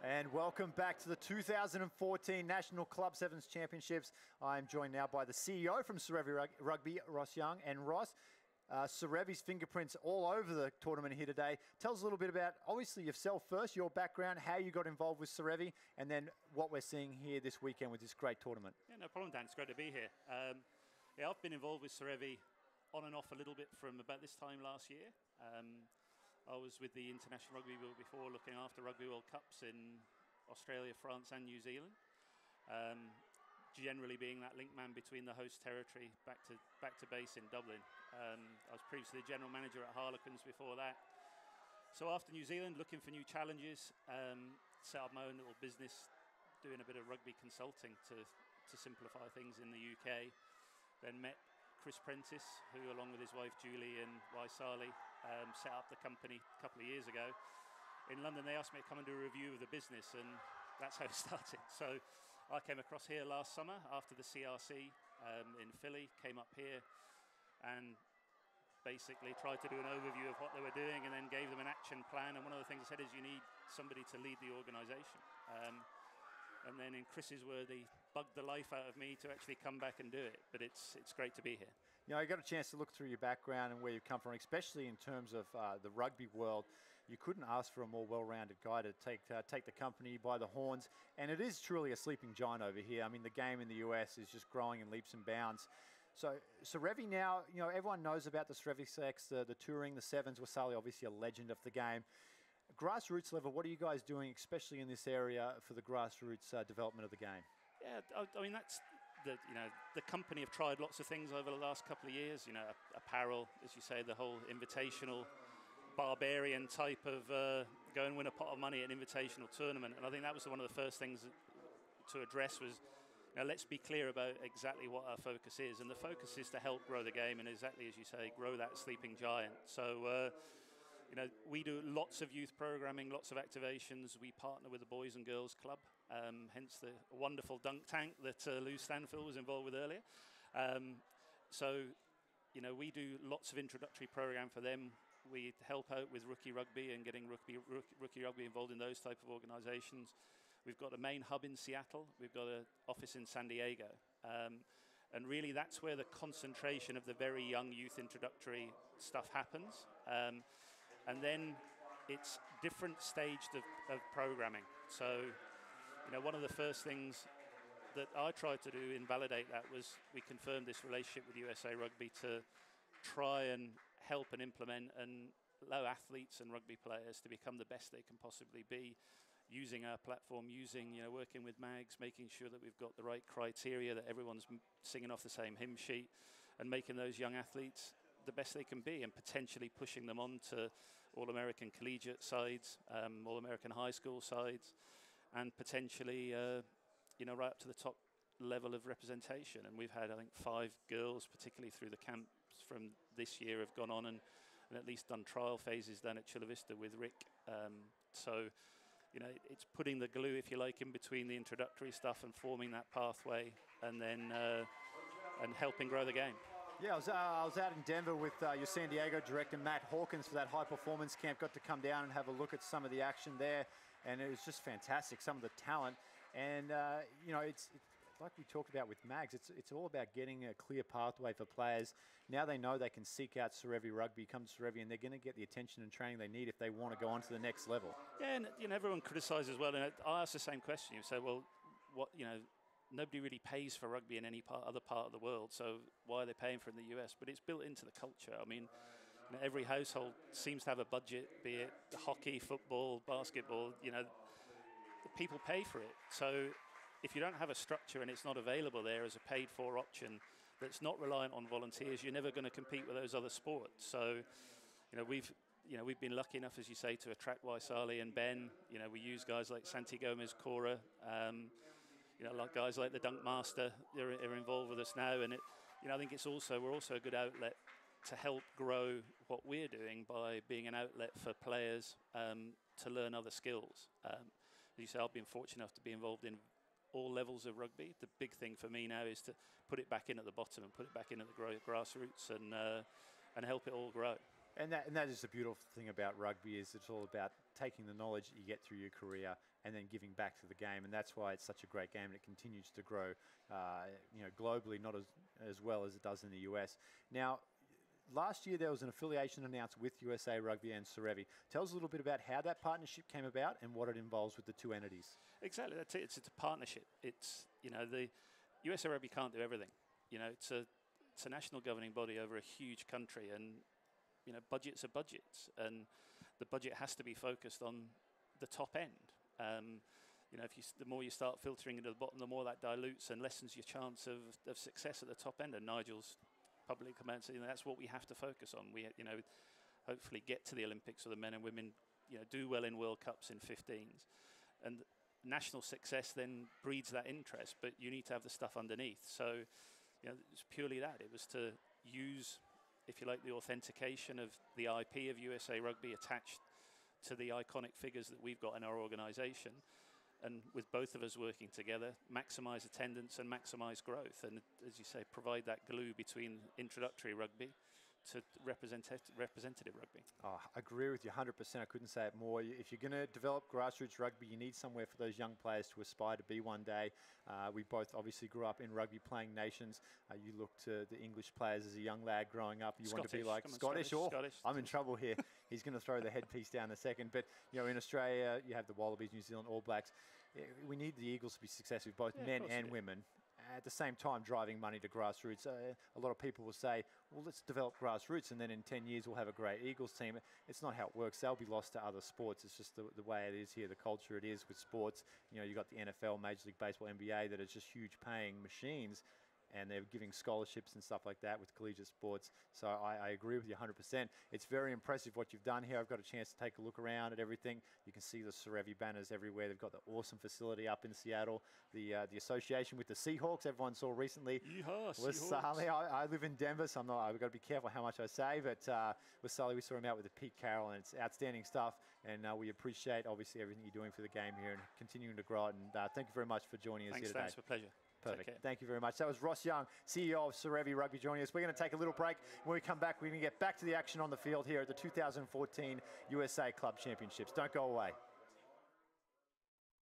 And welcome back to the 2014 National Club Sevens Championships. I'm joined now by the CEO from Serevi Rugby, Ross Young. And Ross, Serevi's fingerprints all over the tournament here today. Tell us a little bit about, obviously, yourself first, your background, how you got involved with Serevi, and then what we're seeing here this weekend with this great tournament. Yeah, no problem, Dan. It's great to be here. Yeah, I've been involved with Serevi on and off a little bit from about this time last year. I was with the International Rugby World before, looking after Rugby World Cups in Australia, France and New Zealand. Generally being that link man between the host territory back to base in Dublin. I was previously the general manager at Harlequins before that. So after New Zealand, looking for new challenges, set up my own little business, doing a bit of rugby consulting to simplify things in the UK. Then met Chris Prentice, who along with his wife Julie and Waisali set up the company a couple of years ago. In London they asked me to come and do a review of the business, and that's how it started. So I came across here last summer after the CRC in Philly, came up here and basically tried to do an overview of what they were doing and then gave them an action plan. And one of the things I said is you need somebody to lead the organisation. And then in Chris's word, he bugged the life out of me to actually come back and do it. But it's great to be here. You know, I got a chance to look through your background and where you've come from, especially in terms of the rugby world. You couldn't ask for a more well-rounded guy to take the company by the horns. And it is truly a sleeping giant over here. I mean, the game in the US is just growing in leaps and bounds. So Serevi now, you know, everyone knows about the Serevi Sex, the touring, the sevens. Waisali, obviously a legend of the game. Grassroots level, what are you guys doing, especially in this area, for the grassroots development of the game? Yeah, I mean, that's the company have tried lots of things over the last couple of years. You know, apparel, as you say, the whole invitational, barbarian type of go and win a pot of money at an invitational tournament. And I think that was one of the first things to address was, you know, let's be clear about exactly what our focus is. And the focus is to help grow the game and exactly as you say, grow that sleeping giant. So, you know, we do lots of youth programming, lots of activations. We partner with the Boys and Girls Club, hence the wonderful dunk tank that Lou Stanfield was involved with earlier. So, you know, we do lots of introductory program for them. We help out with rookie rugby and getting rookie rugby involved in those type of organisations. We've got a main hub in Seattle. We've got an office in San Diego. And really that's where the concentration of the very young youth introductory stuff happens. And then it's different stage of programming. So, you know, one of the first things that I tried to do and validate that was we confirmed this relationship with USA Rugby to try and help and implement and allow athletes and rugby players to become the best they can possibly be, using our platform, working with mags, making sure that we've got the right criteria, that everyone's singing off the same hymn sheet, and making those young athletes the best they can be and potentially pushing them on to All-American collegiate sides, All-American high school sides, and potentially, right up to the top level of representation. And we've had, I think, 5 girls, particularly through the camps from this year, have gone on and at least done trial phases down at Chula Vista with Rick. So, you know, it's putting the glue, if you like, in between the introductory stuff and forming that pathway and then and helping grow the game. Yeah, I was out in Denver with your San Diego director, Matt Hawkins, for that high-performance camp. Got to come down and have a look at some of the action there, and it was just fantastic, some of the talent. And, you know, it's like we talked about with Mags, it's all about getting a clear pathway for players. Now they know they can seek out Serevi Rugby, come to Serevi, and they're going to get the attention and training they need if they want to go on to the next level. Yeah, and, you know, everyone criticises as well, and I ask the same question. You say, well, what, you know, nobody really pays for rugby in any other part of the world, so why are they paying for it in the US? But it's built into the culture. I mean, you know, every household seems to have a budget, be it hockey, football, basketball, you know, people pay for it. So if you don't have a structure and it's not available there as a paid-for option that's not reliant on volunteers, you're never going to compete with those other sports. So, you know, we've been lucky enough, as you say, to attract Waisali and Ben. You know, we use guys like Santi Gomez, Cora, you know, like guys like the Dunk Master are involved with us now, and I think we're also a good outlet to help grow what we're doing by being an outlet for players to learn other skills. As you say, I've been fortunate enough to be involved in all levels of rugby. The big thing for me now is to put it back in at the bottom and put it back in at the grassroots and help it all grow. And that is the beautiful thing about rugby, is it's all about taking the knowledge that you get through your career and then giving back to the game. And that's why it's such a great game, and it continues to grow, globally, not as well as it does in the US. Now, last year there was an affiliation announced with USA Rugby and Serevi. Tell us a little bit about how that partnership came about and what it involves with the two entities. Exactly, that's it. It's a partnership. It's, the USA Rugby can't do everything. It's a national governing body over a huge country, and budgets are budgets, and the budget has to be focused on the top end. The more you start filtering into the bottom, the more that dilutes and lessens your chance of success at the top end. And Nigel's publicly commented, that's what we have to focus on. We, hopefully get to the Olympics for the men and women, do well in World Cups in 15s. And national success then breeds that interest, but you need to have the stuff underneath. So, it's purely that. It was to use, if you like, the authentication of the IP of USA Rugby attached to the iconic figures that we've got in our organisation, and with both of us working together, maximise attendance and maximise growth, and as you say, provide that glue between introductory rugby to representative rugby. Oh, I agree with you 100%. I couldn't say it more. If you're going to develop grassroots rugby, you need somewhere for those young players to aspire to be one day. We both obviously grew up in rugby playing nations. You look to the English players as a young lad growing up. You want to be like Scottish. Scottish. I'm in trouble here. He's going to throw the headpiece down in a second. But, in Australia, you have the Wallabies, New Zealand, All Blacks. We need the Eagles to be successful, both men and women. At the same time, driving money to grassroots. A lot of people will say, well, let's develop grassroots, and then in 10 years we'll have a great Eagles team. It's not how it works. They'll be lost to other sports. It's just the way it is here, the culture it is with sports. You've got the NFL, Major League Baseball, NBA, that are just huge paying machines, and they're giving scholarships and stuff like that with collegiate sports. So I agree with you 100%. It's very impressive what you've done here. I've got a chance to take a look around at everything. You can see the Serevi banners everywhere. They've got the awesome facility up in Seattle. The association with the Seahawks, everyone saw recently. Yeehaw, Sally. I live in Denver, so I've got to be careful how much I say, but with Sully, we saw him out with the Pete Carroll, and it's outstanding stuff. And we appreciate, obviously, everything you're doing for the game here and continuing to grow it. And thank you very much for joining us here today. Thanks, it's a pleasure. Perfect. Thank you very much. That was Ross Young, CEO of Serevi Rugby, joining us. We're going to take a little break. When we come back, we're going to get back to the action on the field here at the 2014 USA Club Championships. Don't go away.